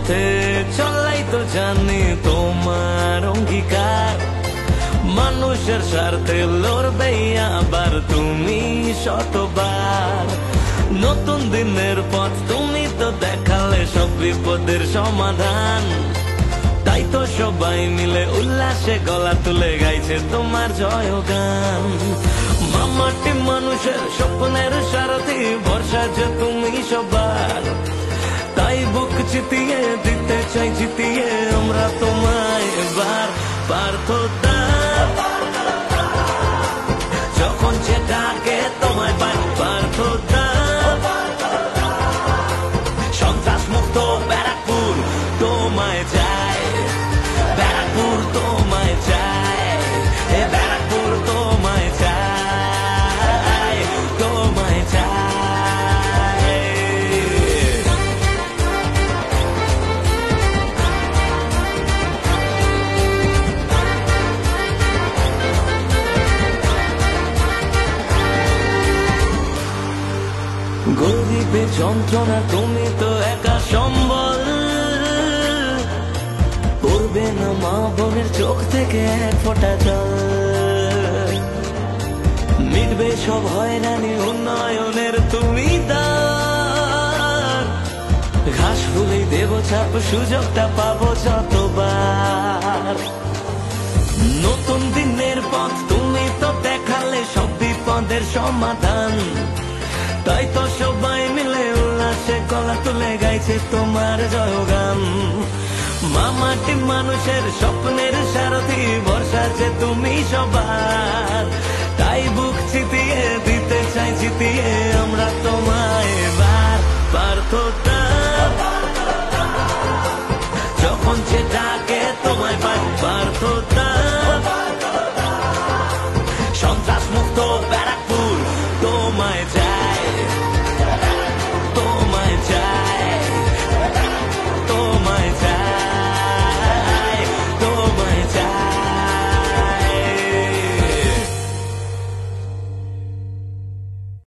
পথে চলাই তো জানি তোমার অঙ্গীকার, মানুষের স্বার্থে লড়বে আবার তুমি শতবার। নতুন দিনের পথ তুমি তো দেখালে সব বিপদের সমাধান, তাই তো সবাই মিলে উল্লাসে গলা তুলে গাইছে তোমার জয়গান। মামাটি মানুষের স্বপ্নের সারথি, ভরসা যে তুমি সবার, তাই বুক চিতিয়ে দিতে চাই জিতিয়ে আমরা তোমায় এবার। পার্থতা যখন যে ডাকে তোমায় পাই, পার্থতা সন্ত্রাস মুক্ত ব্যারাকপুর তোমায় চায়, ব্যারাকপুর তোমায় চায়, এ ব্যারাকপুর তোমায় চায়, তোমায় চায়। গরিবের যন্ত্রণা তুমি তো একা সম্বল, পড়বে না মা বোনের চোখ থেকে এক ফোঁটা জল, মিটবে সব হয়রানি উন্নয়নের তুমি দ্বার, ঘাস ফুলেই দেব ছাপ সুযোগটা পাবো যতবার। নতুন দিনের পথ তুমি তো দেখালে সব বিপদের সমাধান, তাই তো সবাই মিলে উল্লাসে গলা তুলে গাইছে তোমার জয়গান। মামাটি মানুষের স্বপ্নের সারথি, ভরসা যে তুমি সবার, তাই বুক চিতিয়ে দিতে চাই জিতিয়ে আমরা তোমায় এবার। পার্থতা যখন যে ডাকে তোমায় পাই, পার্থতা